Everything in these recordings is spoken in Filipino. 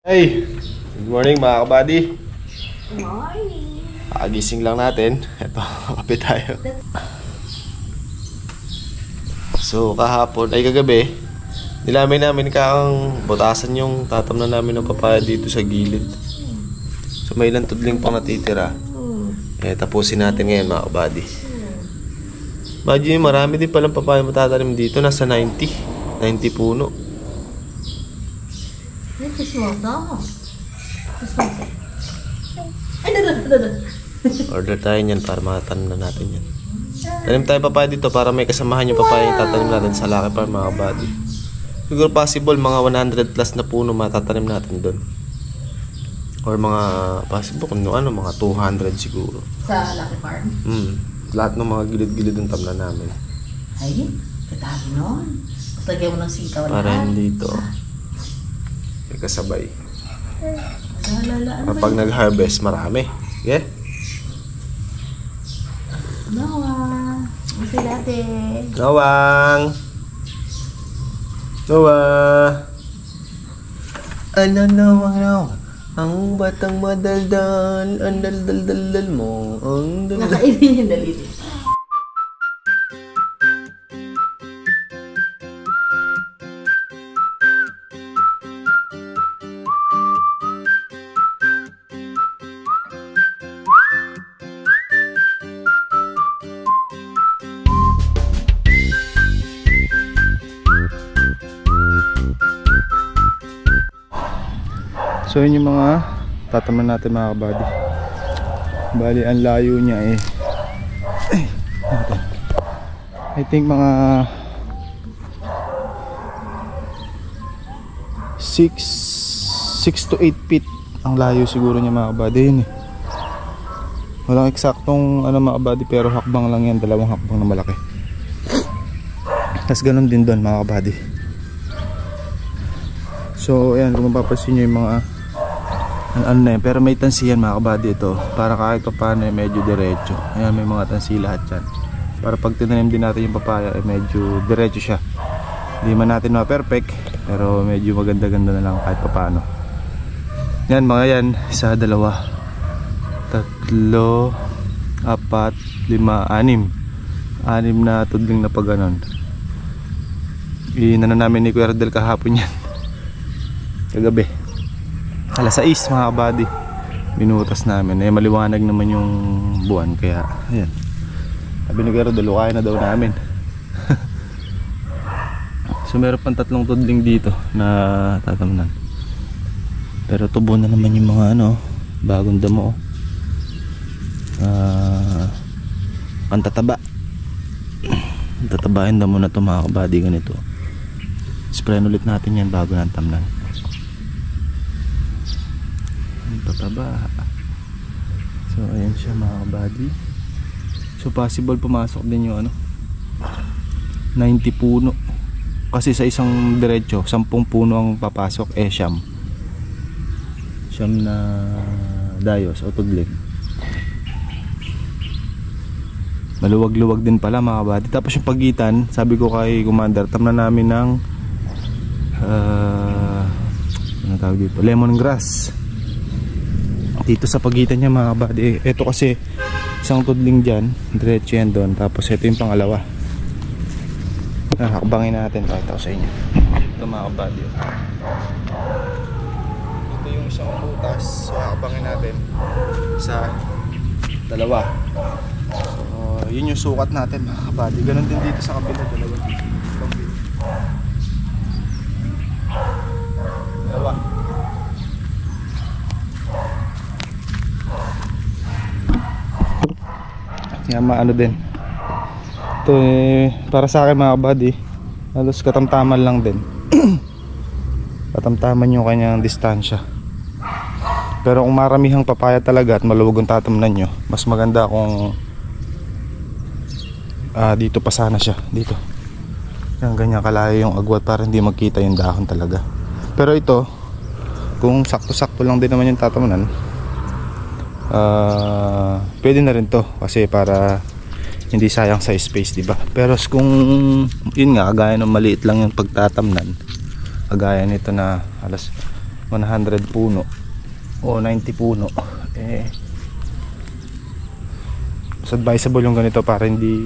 Hey! Good morning mga kabady. Good morning! Agising lang natin. Ito, kape tayo. So kahapon, ay kagabi, nilamay namin kakang butasan yung tatamnan namin ng papaya dito sa gilid. So may ilang tudling pang natitira. Tapusin natin ngayon mga kabady. Imagine, marami din palang papaya matatanim dito. Nasa 90 puno. Order tayo niyan para matanim na natin yan. Tanim tayo papaya dito para may kasamahan yung papaya yung tatanim natin sa Lucky Farm mga kabady. Siguro possible mga 100 plus na puno matatanim natin doon. Or mga possible kung ano, mga 200 siguro. Sa Lucky Farm? Lahat ng mga gilid-gilid ng tamna namin. Ay, katagi nun. Tapos lagyan mo ng sitaw lahat. Para hindi ito may kasabay. Kapag nag-harvest, marami. Yeah? Noah. Kasi dati. Nawang! Noah! Ano nawang? Ang batang madaldal, ang daldal-daldal mo, ang daldal. Nakainin yung daliri. So yun yung mga tataman natin mga kabady. Bali ang layo niya I think mga 6 to 8 feet ang layo siguro niya mga kabady. Yun walang eksaktong mga kabady, pero hakbang lang yan, dalawang hakbang na malaki. Tapos ganun din doon mga kabady. So ayan, kung mapapansin nyo yung mga pero may tansi yan mga kabady ito, para kahit pa paano medyo diretso. Ayan, may mga tansi lahat yan, para pag tinanim din natin yung papaya medyo diretso siya. Hindi man natin ma-perfect, pero medyo maganda-ganda na lang kahit pa paano. Yan mga yan, 1, 2, 3, 4, 5, 6 na tudling na pag ganon. Inano namin ni Kuya Rodel kahapon yan, kagabi alas 6 mga kabady, binutas namin. Maliwanag naman yung buwan, kaya ayan, sabi ni Kuya Rodel, kaya na daw namin. So meron pang 3 tudling dito na tatamnan, pero tubo na naman yung mga bagong damo. Ang tataba tatabain damo na to mga kabady. Ganito, sprayin ulit natin yan bago na tamnan. Tataba. So ayan siya mga kabady. So possible pumasok din yung 90 puno, kasi sa isang diretso 10 puno ang papasok, siyam na dayos o tudling. Maluwag-luwag din pala mga kabady. Tapos yung pagitan, sabi ko kay Commander, tamna namin ng ano tawag dito, lemongrass dito sa pagitan niya mga kabady. Ito kasi isang tudling dyan, diretso yan doon, tapos ito yung pangalawa. Hakbangin natin, pakita ko sa inyo. Ito mga kabady, ito yung isang butas. So hakbangin natin sa dalawa. So yun yung sukat natin mga kabady. Ganon din dito sa kabila, dalawa. Yan, maano din ito para sa akin mga kabady, halos katamtaman lang din. Katamtaman yung kanyang distansya. Pero kung maramihang papaya talaga at maluwag ang tatamnan nyo, mas maganda kung dito pa sana siya, dito yan, ganyan kalayo yung agwat para hindi magkita yung dahon talaga. Pero ito, kung sakto-sakto lang din naman yung tatamnan, pwede na rin to, kasi para hindi sayang sa space, diba? Pero kung yun nga, kagaya ng maliit lang yung pagtatamnan, kagaya nito na halos 100 puno o 90 puno, mas advisable yung ganito para hindi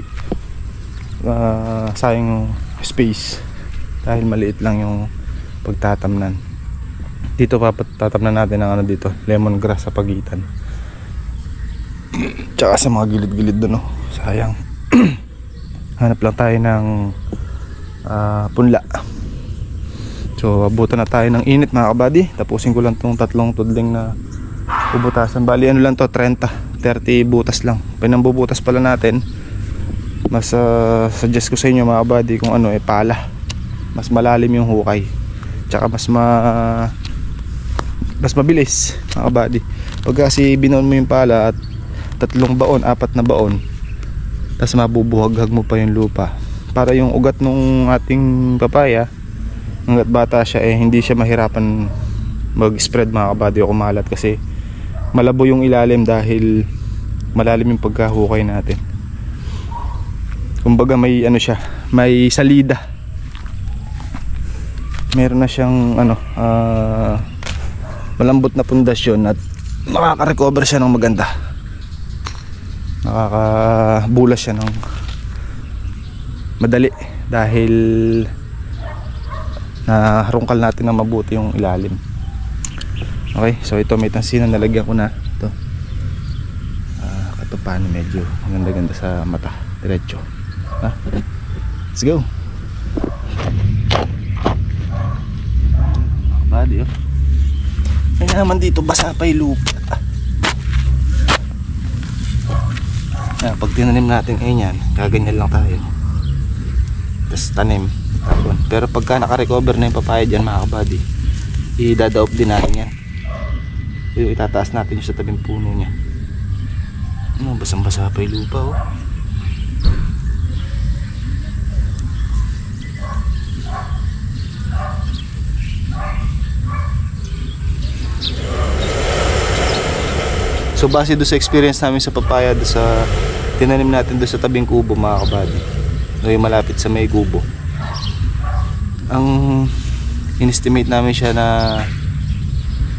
sayang space dahil maliit lang yung pagtatamnan. Dito tatamnan natin ang dito, lemongrass sa pagitan. Tsaka sa mga gilid-gilid doon, sayang. Hanap lang tayo ng punla. So abutan na tayo ng init mga kabady. Tapusin ko lang tong 3 tudling na bubutasan. Bali ano lang to, 30 butas lang. Pinambubutas pala natin. Mas suggest ko sa inyo mga kabady kung pala. Mas malalim yung hukay. Tsaka mas mabilis mga kabady. Pag kasi binuon mo yung pala at 3 baon, 4 na baon, tapos mabubuhaghag mo pa yung lupa para yung ugat nung ating papaya hanggat bata siya hindi siya mahirapan mag-spread mga kabady o kumalat kasi malabo yung ilalim dahil malalim yung pagkahukay natin. Kumbaga may siya, may salida, meron na siyang malambot na pundasyon at makaka-recover siya ng maganda, nakakabulas siya ng madali dahil naharungkal natin na mabuti yung ilalim. Okay, so ito may tansinan, nalagyan ko na ito. Katupan, medyo maganda-ganda sa mata, diretso. Let's go. Body ay naman dito basa pa yung lupa. Pag tinanim natin yan, gaganyan lang tayo, tapos tanim. Pero pagka naka-recover na yung papaya dyan mga kabady, idadaop din natin yan. Yung itataas natin yung sa tabing puno nya. Basang basa pa yung lupa So base doon sa experience namin sa papaya, doon sa tinanim natin doon sa tabing kubo mga kabady, yung malapit sa may kubo, ang in-estimate namin siya na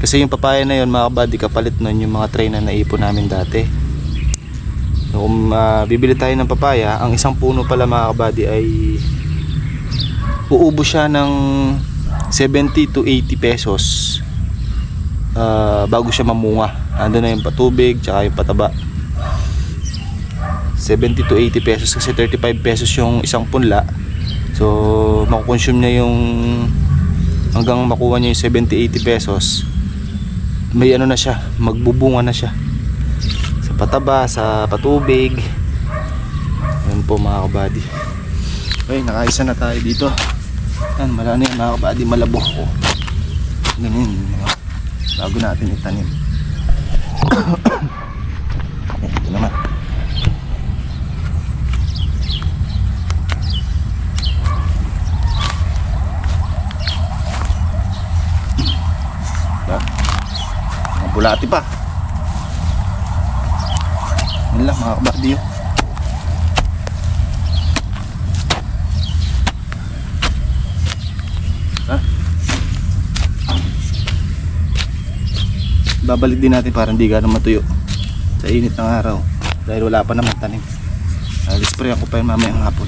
kasi yung papaya na yun mga kabady, kapalit nun yung mga tray na naipon namin dati. So, kung bibili tayo ng papaya, ang isang puno pala mga kabady ay uubo siya ng 70 to 80 pesos bago siya mamunga. Ando na yung patubig tsaka yung pataba. 70 to 80 pesos kasi 35 pesos yung isang punla. So makukonsume niya yung hanggang makuha niya yung 70-80 pesos. May na siya, magbubunga na siya sa pataba, sa patubig. Yan po mga kabady. Okay, nakaisa na tayo dito. Yan, malaki na yan mga kabady, malabo. Ganyan, bago natin itanim. Ito naman. Bulati pa. Yan lang mga kabady. Babalik din natin para hindi ganun matuyo sa init ng araw dahil wala pa naman tanim. Spray ako pa yun mamayang hapon.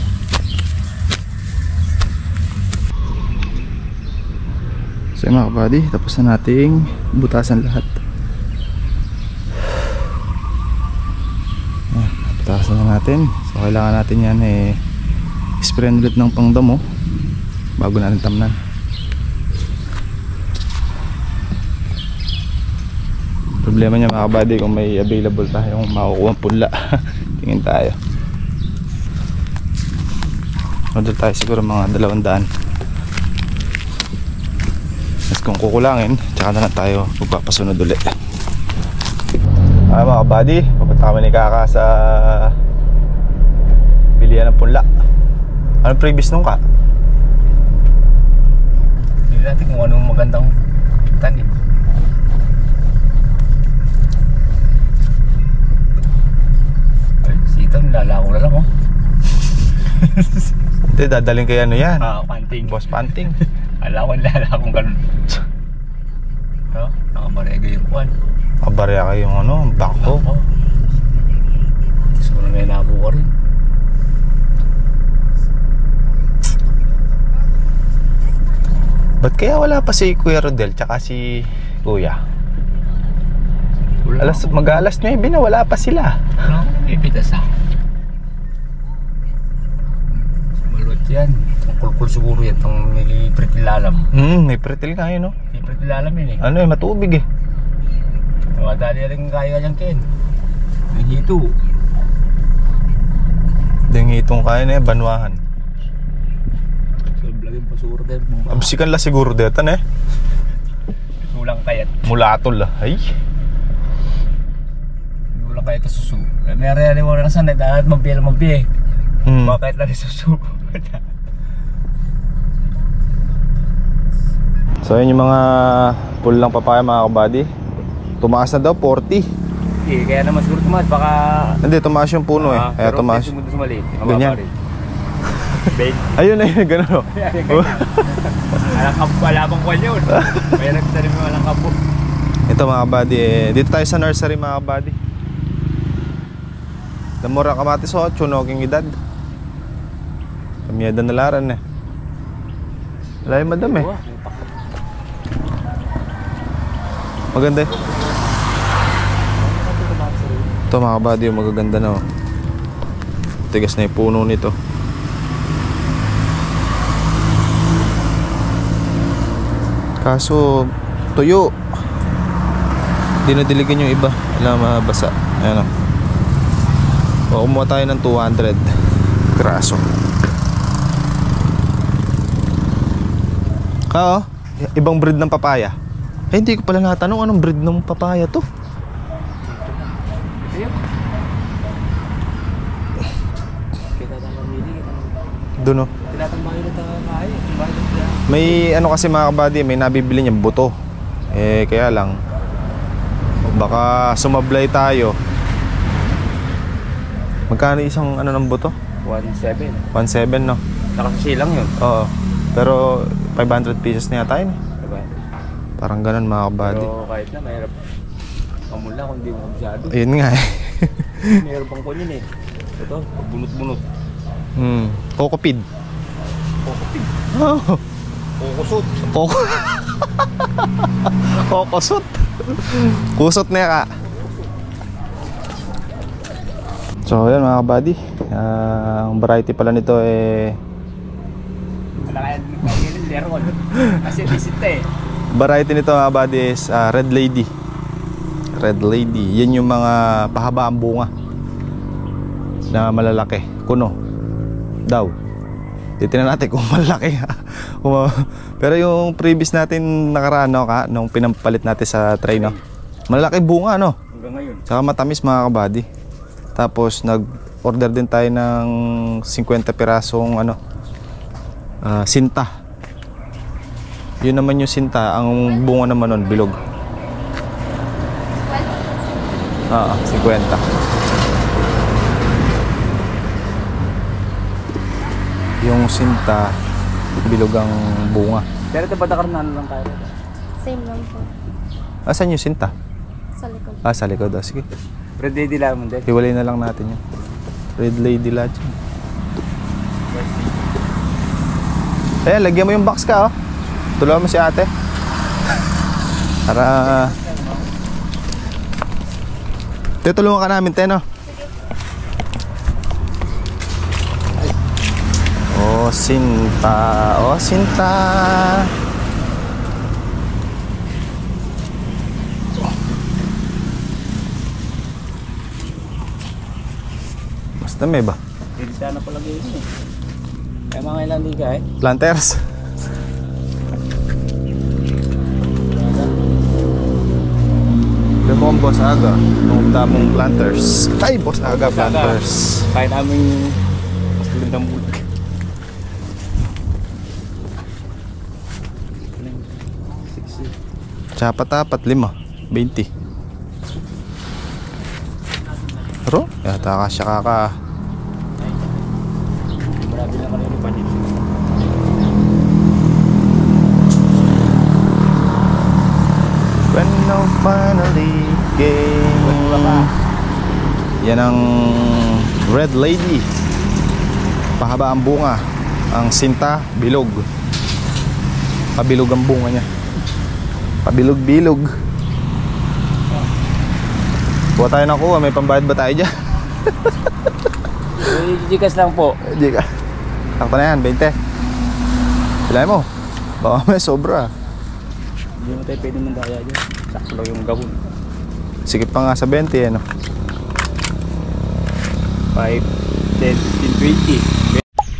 So mga kabady, tapos na nating butasan lahat. Butasan na natin. So kailangan natin yan spray ulit ng pangdamo bago natin tamnan. Problema niya mga kabady kung may available tayong makukuha punla. Tingin tayo. Order tayo siguro mga 200. Tapos kung kukulangin, tsaka na lang tayo magpapasunod ulit. Mga kabady, papunta kami ni Kaka sa pilihan ng punla. Anong previous nung ka? Hindi natin kung anong magandang tanim. Lalako na lang Hindi, dadaling kay ano yan? Panting. Boss Panting. Lalakong ganun. Nakabarega yung kwan. Kabarya kayong ano, bako. Gusto ko na may nabuka rin. Ba't kaya wala pa si Kuya Rodel tsaka si Kuya? Mag-alas 9 na, wala pa sila. Ano ko may pitas ah? Maluwat yan. Ang kulkul siguro yan. Ang may pretilalam. May pretil nga yun, no? May pretilalam yun eh. Ano eh, matubig eh. Madali rin kaya yan Ken. May hito. Ding itong kaya na eh, banwahan. So laging pasura din. Absikan la siguro detan eh. Kulang kayat. Mulatol ah. Ay. Kulang kayat sa susu. Meron mo rin sana dahil mabiel. Bakit lang yung susu? So yun yung mga pulang papaya mga kabady. Tumaas na daw 40. Eh, kaya naman siguro tumaas. Baka... Hindi, tumaas yung puno eh. Kaya pero tumaas. sumunod sa maliit. Ganyan. Ayun, gano'n. Wala pang kwan yun. May nagtarim yung walang kapo. Ito mga kabady eh. Dito tayo sa nursery mga kabady. Damura kamatis o, chunoging edad. Kamiyada na laran eh. Wala yung madam eh. Maganda eh. Ito mga kabady yung magaganda na oh. Tigas na yung puno nito. Kaso tuyo. Dinadiligan yung iba. Alam mabasa. Ayan o. O kumuha tayo ng 200 graso. Ka oh, ibang breed ng papaya. Eh hindi ko pala natanong anong breed ng papaya to. Doon oh. May ano kasi mga kabady, may nabibili niyang buto. Eh kaya lang baka sumablay tayo. Magkano isang ano ng buto? 1.7. 1.7 no? Nakasasilang yun. Oo. Pero 500 pesos na yata yun. Diba? Parang ganun mga kabady. Pero kahit na mahirap kamula kung di mo masyado. Ayun nga eh. Mayroon pang kunin eh. Ito, bunot-bunot. Kokopid. Kokopid. Oh. Kokosot. Kokosot. Kusot na ka. So yan mga kabady. Ang variety pala nito eh Wala kaya nagkakailin leron. Kasi visit eh. variety nito mga kabady is Red Lady. Red Lady. Yan yung mga pahabaang bunga na malalaki. Kuno daw. Titingnan natin kung malaki. Pero yung previous natin nakaraan no, nung pinampalit natin sa tray no, malaki bunga no. Hanggang ngayon. Saka matamis mga kabady. Tapos nag-order din tayo ng 50 pirasong ano, sinta. Yun naman yung sinta. Ang bunga naman nun bilog. 50. Yung sinta bilog ang bunga. Pero ito ba nakarnaan lang tayo? Same lang po. Asan yung sinta? Sa likod. Sa likod. Sige. Red Lady lang mo din. Hiwalay na lang natin yun. Red Lady lahat yun. Ayan, lagyan mo yung box ka oh. Tulungan mo si ate. Para tutulungan ka namin Teno. Oh sinta. Oh sinta. Basta may ba? Hindi sana pala yun eh. Kaya mga ilan di ka eh. Planters. Alam mo ang Boss Aga, nung tamong planters. Ay, Boss Aga planters. Kaya namin mas gandang bulik. Tapat 5, 20. Pero, yata ka siya kaka. Marami lang kanina pa dito. When know finally game. Yan ang Red Lady. Pahaba ang bunga. Ang sinta, bilog. Pabilog ang bunga niya. Pabilog-bilog. Kuha tayo ng kuha. May pambayad ba tayo dyan? Gikas lang po. Hindi ka. Takto na yan, 20. Pilay mo. Baka may sobra. Hindi mo tayo pwede mandaya dyan. Sakto lang yung gabon. Sige pa nga sa 20 eh, no? 5, 10, 15,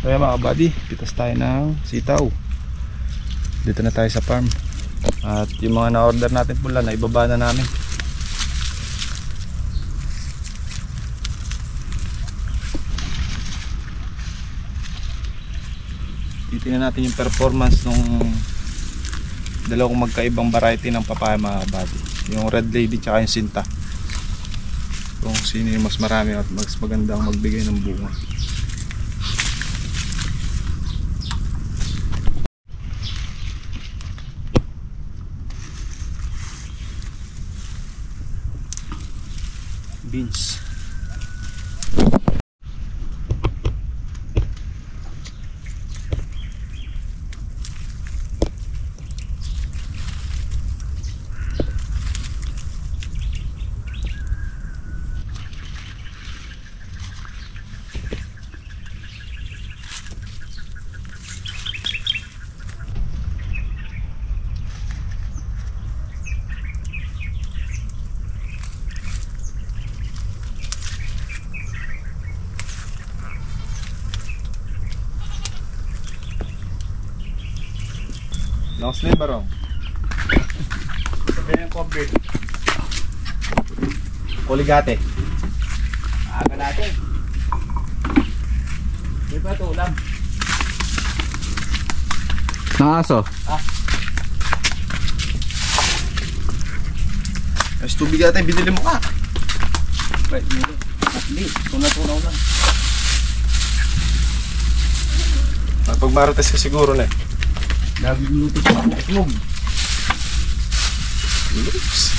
20. Kaya mga kabady, pitas tayo ng sitaw. Dito na tayo sa farm. At yung mga na-order natin pula na ibaba na namin. Titingnan natin yung performance nung dalawang magkaibang variety ng papaya mga kabady. Yung Red Lady tsaka yung Sinta. Kung sino yung mas marami at mas magandang magbigay ng bunga. Beans. Long sleeve barong. Sabi yung cover. Kuligate. Aga natin. Di ba ito ulam? Nakaso? Mas tubig natin, binili mo ka. Wait, hindi. Tunaw lang. Pag marites ka siguro na eh. Lagi luto sa itlog. Oops.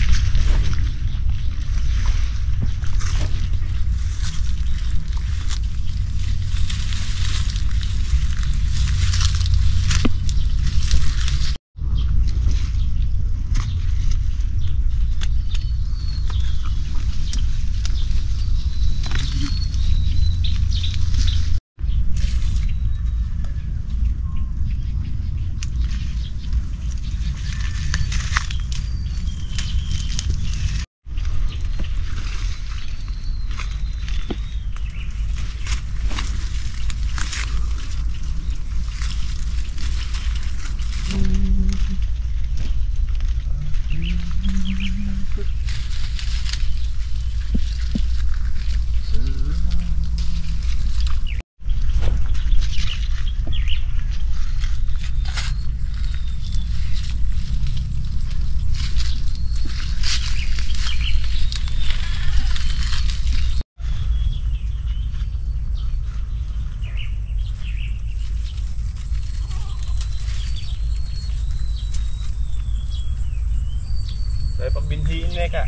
Saya pagbinhiin na ka.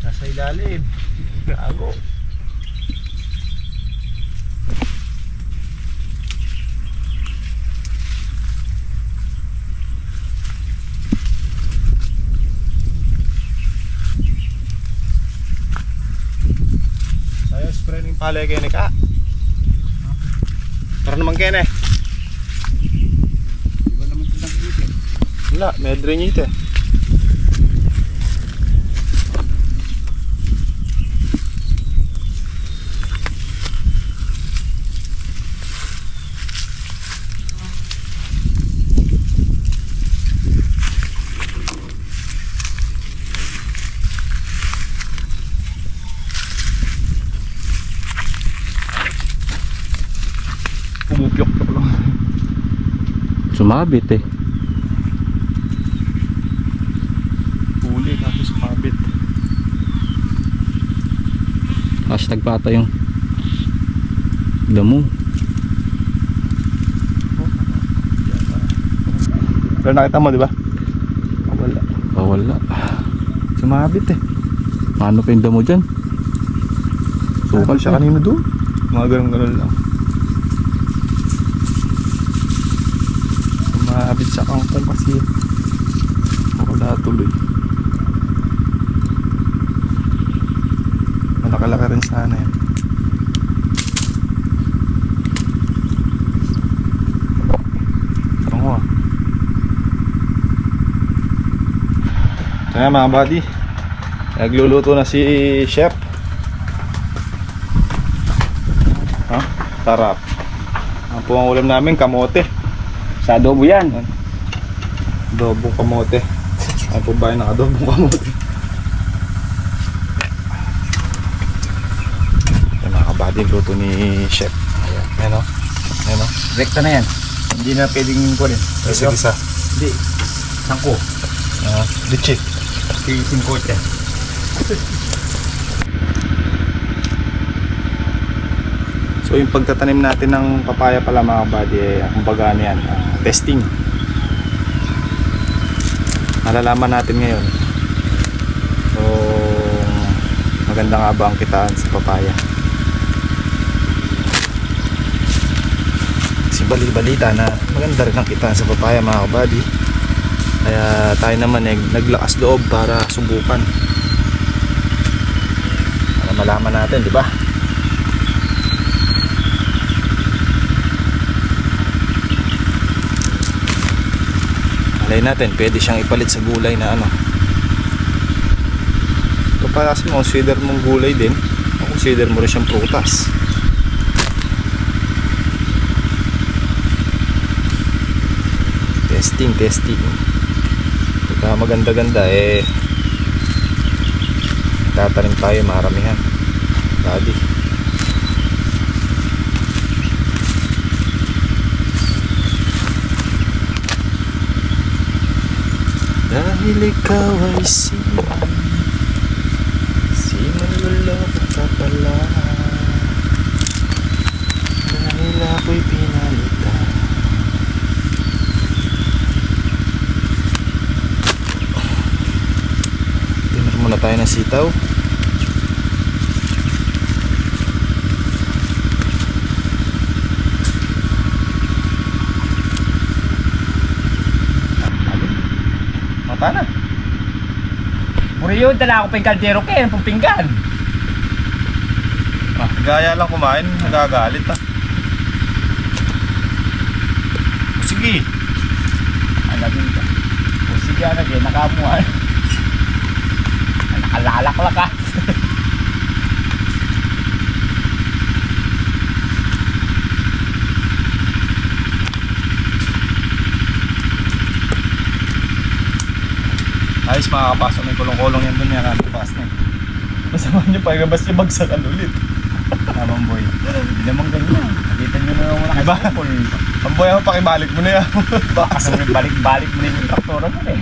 Nasa ilalim. Gago. Saya spray ng palay kayo na ka. Para naman kaya na eh. Di ba naman ito lang dito? Wala, may drenite. Pumupyok ka pala. Sumabit eh. Huli kasi sumabit. Hashtag pata yung damo. Pero nakita mo, di ba? Wala. Wala. Sumabit eh. Paano pa yung damo dyan? Tukal siya kanina doon. Mga ganun lang. Sumabit sa kangkong kasi. Wala tuloy. Malaki-laki rin sana yan. Tungo ah. Ito nga mga buddy, nagluluto na si chef. Sarap. Ang po ang ulam namin, kamote. Sa adobo yan. Adobong kamote. Ano po ba yung adobong kamote? Yung mga kabady, luto ni chef. Ayan o. Ayan o. Rekta na yan. Hindi na pwedeng kunin. Isa-isa. Hindi. Sangko. Litchi. Pisin ko siya. So yung pagtatanim natin ng papaya pala mga kabady, kumbaga ano yan, testing. Malalaman natin ngayon so maganda nga ba ang kitaan sa papaya. Kasi bali-balita na maganda rin ang kitaan sa papaya mga kabady. Kaya tayo naman naglakas loob para subukan. Para malaman natin, di ba? Malay natin, pwede siyang ipalit sa gulay na ano. Ito para kasi consider mong gulay din, consider mo rin siyang prutas. Testing. Pagka maganda-ganda tatanim tayo maramihan. Buddy. Dahil ikaw ay manluloko ka pala. Dahil ako'y pinalitan. Dinner muna tayo ng sitaw. Mata na. Puri yun, tala ako pa yung kaldero kayo, pang pinggan. Gaya lang kumain, nagagalit ah. Sige. Alamin ka. O sige, nakamuhan. Nakalalak ka. Ayos, makakapasok na yung kulong-kulong yan dun yan. Bukas na eh. Masama nyo pa, ibas yung bagsakan ulit. Naman boy. Hindi naman ganyan. Nakita nyo na naman Diba? nakasipol. Ang boy, pakibalik mo na yan. Baka balik-balik mo na yung traktora mo eh.